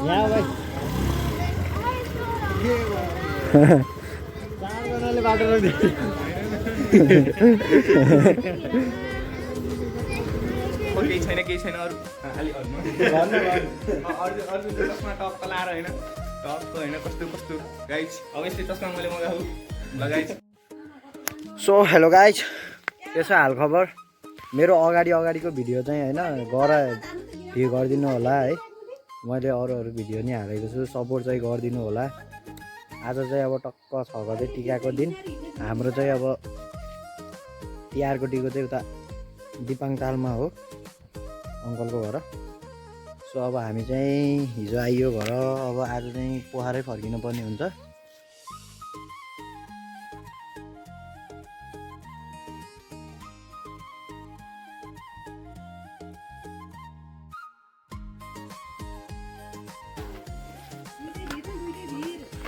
यहाँ भाइ चारजनाले बाटो केही छैन अरू अलि अर्जुन चस्मा टक्क लाएर होइन टक्क होइन कस्तो कस्तो गाइज अब यस्तै चस्मा मैले मगाऊ ल गाइज। सो हेलो गाइज, त्यसो हालखबर मेरो अगाडिको भिडियो चाहिँ होइन गएर भ्यू गरिदिनु होला है। मैले अरू भिडियो नि हालेको छु, सपोर्ट चाहिँ गरिदिनु होला। आज चाहिँ अब टक्क 6 गते टिकाको दिन, हाम्रो चाहिँ अब तिहारको टिको चाहिँ उता दिपाङतालमा हो अङ्कलको घर। सो अब हामी चाहिँ हिजो आइयो घर, अब आज चाहिँ पोखरै फर्किनु पर्ने हुन्छ।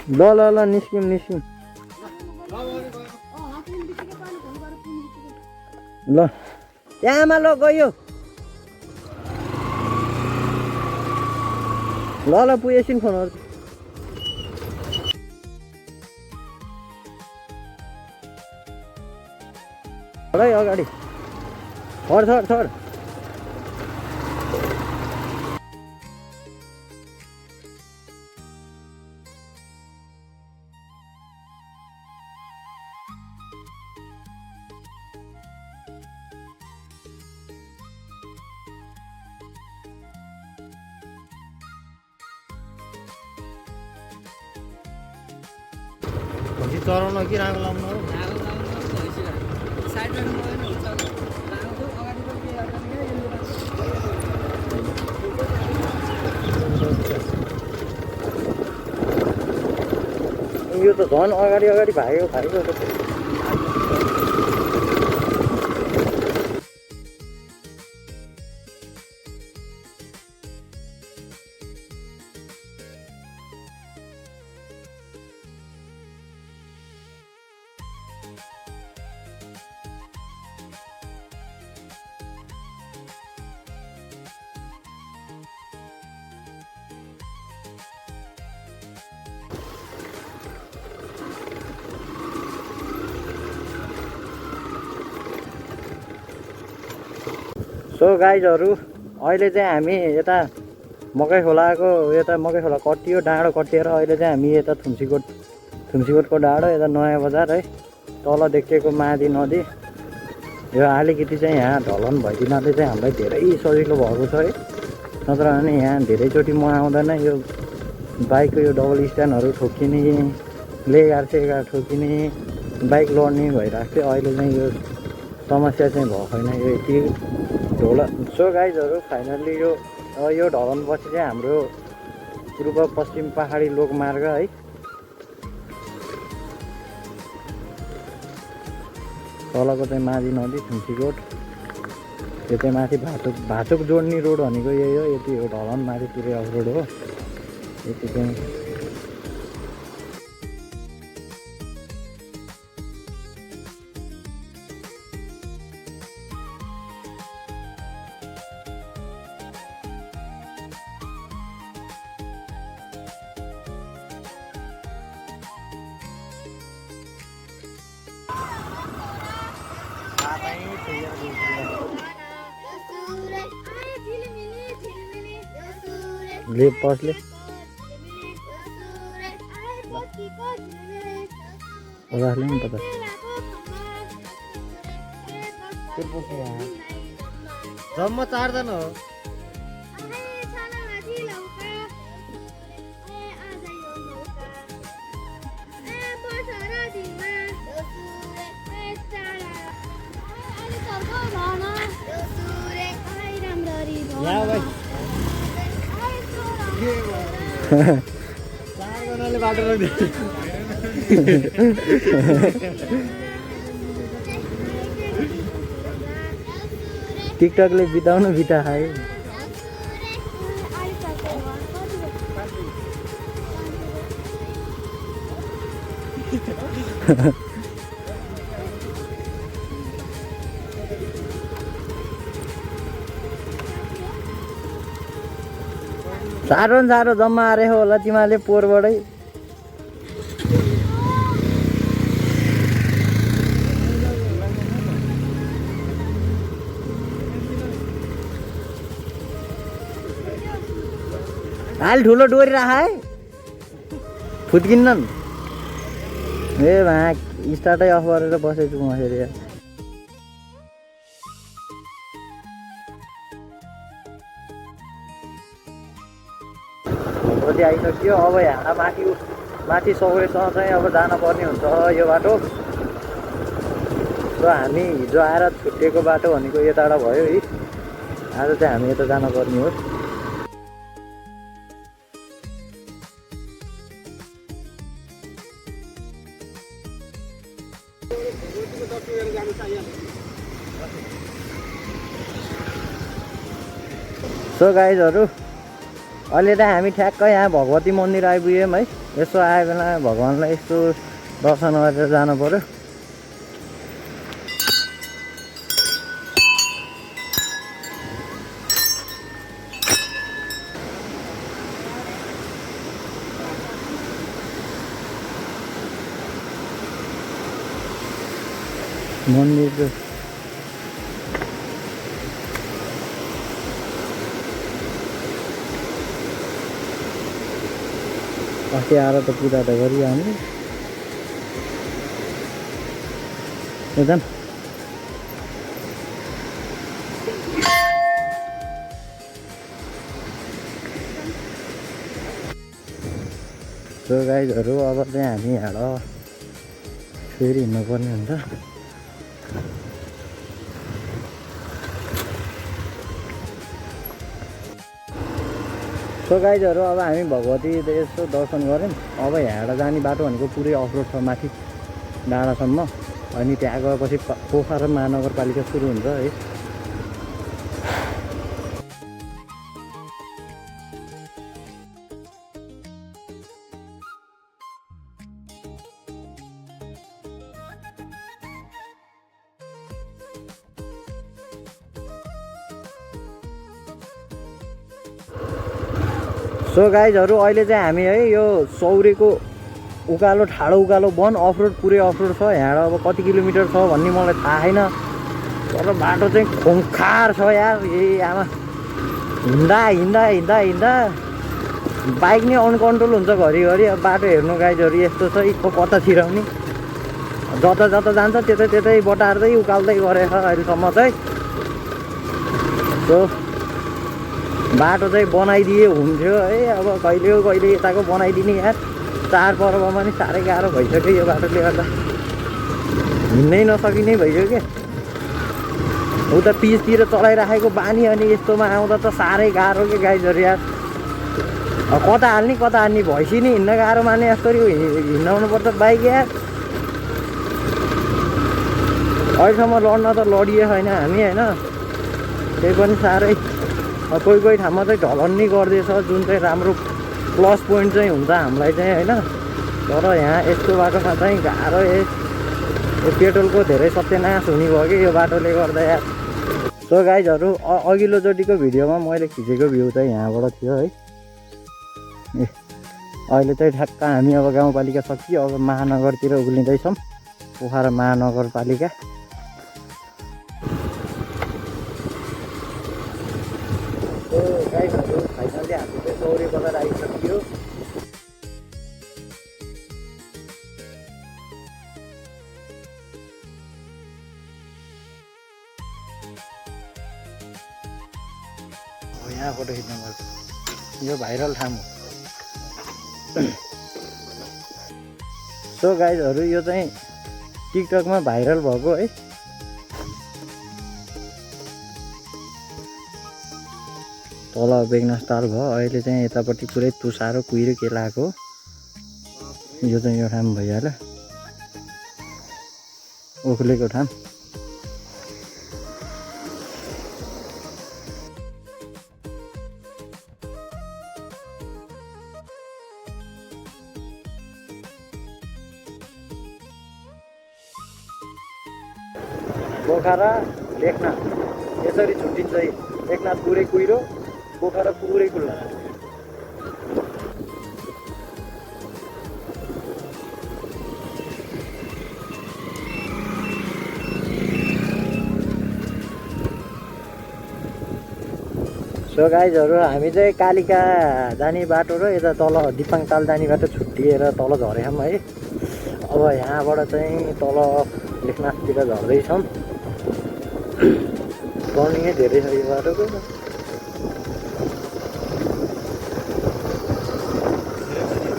ल ल ल निस्क्यौँ ल त्यहाँमा ल गयो ल पुगेछिन् फोनहरू है अगाडि थर चराउन कि रागो लाउनु हो यो त झन् अगाडि भाग्यो सो गाइजहरू अहिले चाहिँ हामी यता मकै खोलाको कटियो डाँडो कटिएर अहिले चाहिँ हामी यता थुम्सीकोटको डाँडो यता नयाँ बजार है तल देखिएको मादी नदी यो अलिकति चाहिँ यहाँ ढलन भइदिनाले चाहिँ हामीलाई धेरै सजिलो भएको छ है। नत्र भने यहाँ धेरैचोटि म आउँदैन यो बाइकको यो डबल स्ट्यान्डहरू ठोकिने लेगार ठोकिने बाइक लड्ने भइरहेको थियो। अहिले चाहिँ यो समस्या चाहिँ भएको छैन यो यति ढोला। सो गाइजहरू फाइनल्ली यो ढलनपछि चाहिँ हाम्रो पूर्व पश्चिम पहाडी लोकमार्ग है तलको चाहिँ मादी नदी थुम्सीकोट त्यो चाहिँ माथि भाचुक जोड्ने रोड भनेको यही हो। यति हो ढलन माथि पुरै अफ रोड हो यति चाहिँ। ले पसले पचासले पनि 50 जम्मा 4 जना हो। यहाँ भाइ 4 जनाले बाटो टिकटकले बिताउनु बिता खायो। साह्रो न साह्रो जम्मा आरे होला तिमीले पोहोरबाटै। हाल ठुलो डोरी राख है फुत्किन्नन्। ए भाँ स्टार्टै अफ गरेर बसेछु म फेरि यार। भगवती आइसक्यो। अब यहाँ माथि सौरेसम्म चाहिँ अब जानुपर्ने हुन्छ यो बाटो। र हामी हिजो आएर छुट्टिएको बाटो भनेको यताबाट भयो है। आज चाहिँ हामी यता जानुपर्ने हो। सो गाइजहरू अहिले त हामी ठ्याक्क यहाँ भगवती मन्दिर आइपुग्यौँ है। यसो आयो बेला भगवान्लाई यसो दर्शन गरेर जानु पर्यो। मन्दिर अस्ति आएर त पूजा त गरियो हामीले। एकदम सो गाइजहरू अब चाहिँ हामी यहाँबाट फेरि हिँड्नुपर्ने हुन्छ। सो गाइजहरू अब हामी भगवती यसो दर्शन गऱ्यौँ। अब यहाँबाट जाने बाटो भनेको पुरै अफरोड छ माथि डाँडासम्म। अनि त्यहाँ गएपछि पोखरा महानगरपालिका सुरु हुन्छ है। सो गाइजहरू अहिले चाहिँ हामी है यो सौरेको उकालो ठाडो उकालो वन अफरोड पुरै अफरोड छ। यहाँबाट अब कति किलोमिटर छ भन्ने मलाई थाहा छैन। तर बाटो चाहिँ खुङ्खार छ यार। ए आमा हिँड्दा हिँड्दा हिँड्दा हिँड्दा बाइक नै अनकन्ट्रोल हुन्छ घरिघरि। अब बाटो हेर्नु गाइजहरू यस्तो छ। यस्तो कता छिराउने जता जता जान्छ त्यतै त्यतै बटार्दै उकाल्दै गरेछ अहिलेसम्म चाहिँ। सो बाटो चाहिँ बनाइदिए हुन्थ्यो है। अब कहिले कहिले यताको बनाइदिने यार। चाडपर्वमा नि साह्रै गाह्रो भइसक्यो यो बाटोले गर्दा। हिँड्नै नसकिने भइसक्यो क्या। उता पिचतिर चलाइराखेको बानी अनि यस्तोमा आउँदा त साह्रै गाह्रो के गाइजहरू यार। कता हाल्ने भैँसी नि हिँड्न गाह्रो माने जस्तो हिँडाउनुपर्छ बाइक यार। अहिलेसम्म लड्न त लडिए छैन हामी होइन। त्यही पनि साह्रै कोही कोही ठाउँमा चाहिँ ढलन नै गर्दैछ जुन चाहिँ राम्रो प्लस पोइन्ट चाहिँ हुन्छ हामीलाई चाहिँ होइन। तर यहाँ यस्तो बाटोमा चाहिँ गाह्रो यो पेट्रोलको धेरै सत्यानाश हुने भयो कि यो बाटोले गर्दा यार। सो गाइजहरू अघिल्लोचोटिको भिडियोमा मैले खिचेको भ्यू चाहिँ यहाँबाट थियो है। अहिले चाहिँ ठ्याक्क हामी अब गाउँपालिका सकियो। अब महानगरतिर उक्लिँदैछौँ। पोखरा महानगरपालिका। गाइजहरू फाइनली हामी चाहिँ सौरे बजार आइसक्यो। यहाँ फोटो खिच्नु पर्छ। यो भाइरल ठाउँ हो। सो गाइजहरू यो चाहिँ टिकटकमा भाइरल भएको है। तल बेगनास्टाल भयो। अहिले चाहिँ यतापट्टि पुरै तुसारो कुहिरो के लगाएको। यो चाहिँ यो ठाउँ भइहाल्यो उक्लेको ठाउँ। पोखरा लेखनाथ यसरी छुट्टिन्छ। लेखनाथ पुरै कुहिरो पोखरा पुरै खुल्ला। सो गाइजहरू हामी चाहिँ कालिका जाने बाटो र यता तल दिपाङताल जाने बाटो छुट्टिएर तल झरेछौँ है। अब यहाँबाट चाहिँ तल लेखनाथतिर झर्दैछौँ। टर्निङै धेरै छ यो बाटोको।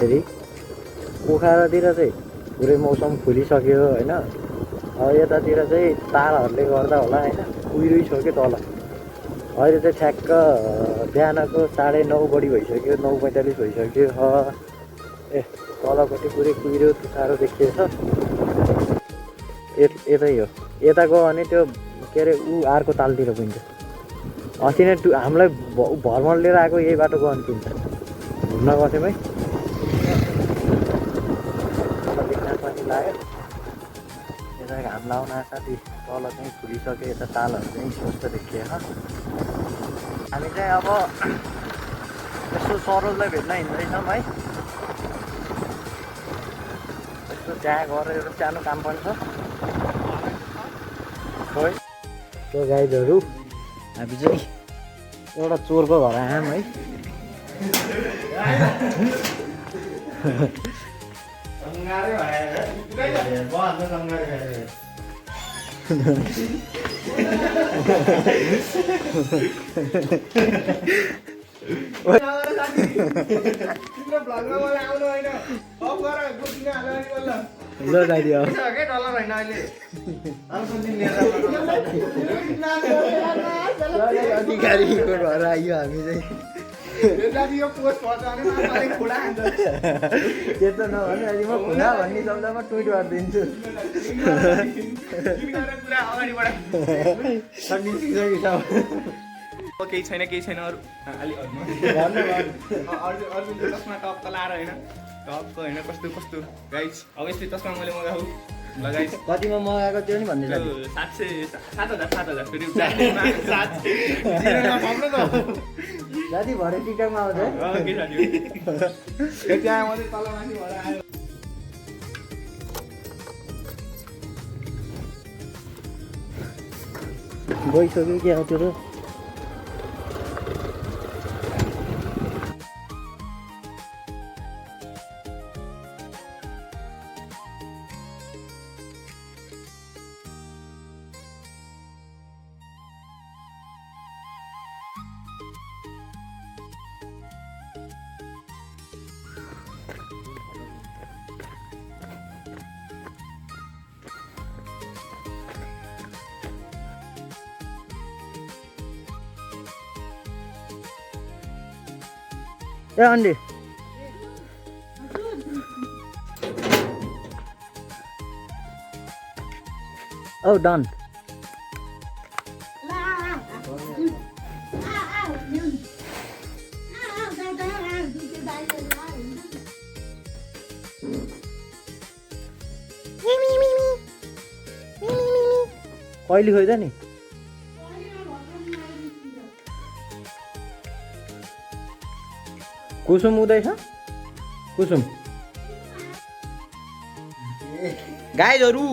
फेरि पोखरातिर चाहिँ पुरै मौसम खुलिसक्यो होइन। अब यतातिर चाहिँ तारहरूले गर्दा होला होइन, कुहिरोइसक्यो तल। अहिले चाहिँ ठ्याक्क बिहानको 9:30 बढी भइसक्यो, 9:45 भइसक्यो। ए तलपट्टि पुरै कुहिरो तुसारो देखिएछ। यतै हो, यता गयो भने त्यो के अरे अर्को तालतिर पुग्छ। अस्ति नै हामीलाई भ्रमण लिएर आएको यही बाटो गयो भने पुग्छ। घुम्न गएको थियौँ है, लेखनाथमाथि लाग्यो। यता घाम लाउन साथी तल चाहिँ खुलिसक्यो, यता तालहरू चाहिँ स्पष्ट देखिएन। हामी चाहिँ अब यसो सरोजलाई भेट्न हिँड्दैछौँ है। यसो त्यहाँ गएर एउटा सानो काम पनि छ। सो गाइजहरू हामी चाहिँ एउटा चोरको घर आयौँ है। ल दाइदी अधिकारीको घर आयो हामी चाहिँ। त्यस्तो नभने अहिले म खुला भन्ने शब्दमा ट्विट गरिदिन्छु। केही छैन अरू अर्जुनले चस्मा टक्क लाएर होइन, टक्क होइन कस्तो कस्तो गाइस। अब यस्तै चस्मा मैले मगाएको ल गाइस। कतिमा मगाएको त्यो नि भन्ने 7,000 फेरि दादी भरे टिकटकमा आउँछ है। त्यहाँ मात्रै तल माथि भएर आयो। गइसक्यो क्या त्यो त। ए अन्डी औ डन। कहिले खोइ त नि कुसुम हुँदैछ। कुसुम गाइजहरू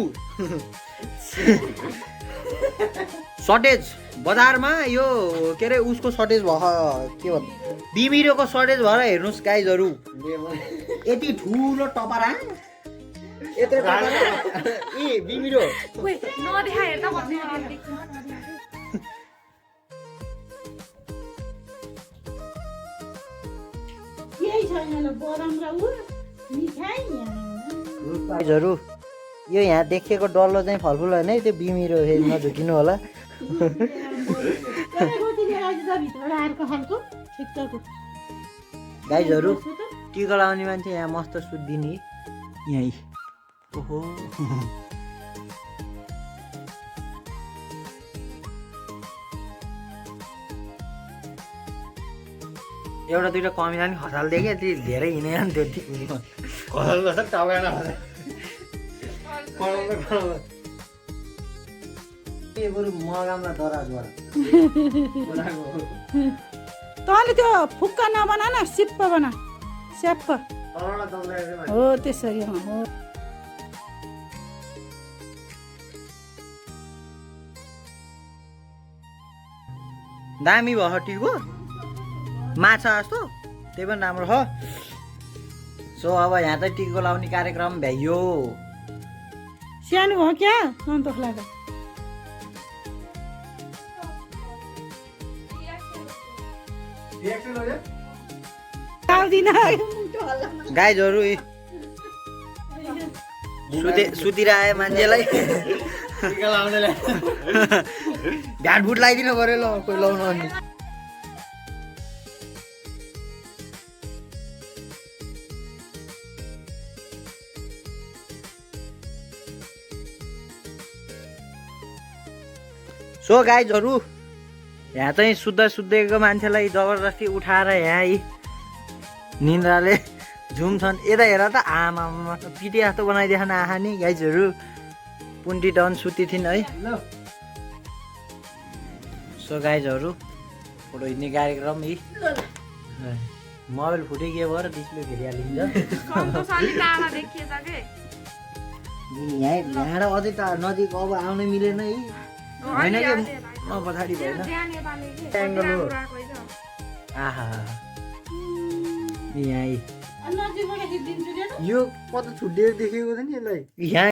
सर्टेज बजारमा यो के अरे उसको सर्टेज भयो, के भन्छ बिमिरोको सर्टेज भएर हेर्नुहोस् गाइजहरू। यति ठुलो टपरा यत्रो टपरा ए बिमिरो गाइजहरू यो यहाँ देखिएको डल्लो चाहिँ फलफुल होइन है, त्यो बिमिरो नझुकिनु होला। गाइजहरू टिका लगाउने मान्छे यहाँ मस्त सुत्दिने यहीँ। ओहो एउटा दुइटा कमी जाने खसाल देखेँ, त्यो धेरै हिँडे त्यो खसाल खसाल टाउका बरु मगामला दराजबाट तँले त्यो फुक्का नबना न, सिप्प बना, स्याप्प हो त्यसरी हो। दामी भयो टिको माछा जस्तो त्यही पनि राम्रो हो सो अब यहाँ चाहिँ टिको लाउने कार्यक्रम भ्याइयो सानो हो क्या सन्तोष लाग्दा गाइजहरू सुतिरहे मान्छेलाई भ्याटभुट लगाइदिनु पऱ्यो ल कोही लाउनु अनि सो गाइजहरू यहाँ चाहिँ सुत्दैको मान्छेलाई जबरजस्ती उठाएर यहाँ यी निन्द्राले झुम्छन् यता हेर त आमा पिटी जस्तो बनाइदिएन आहा नि गाइजहरू पुन्टी डन सुती थिइन् है सो गाइजहरू फोटो हिँड्ने कार्यक्रम यी मोबाइल फुटै के भएर डिस्प्ले फेरिहालिन्छ यहाँ अझै त नजिक अब आउनै मिलेन है होइन कि म पछाडि भएन एङ्गल हो आहा यहाँ यो कता छुट्टिएर देखेको थियो नि यसलाई यहाँ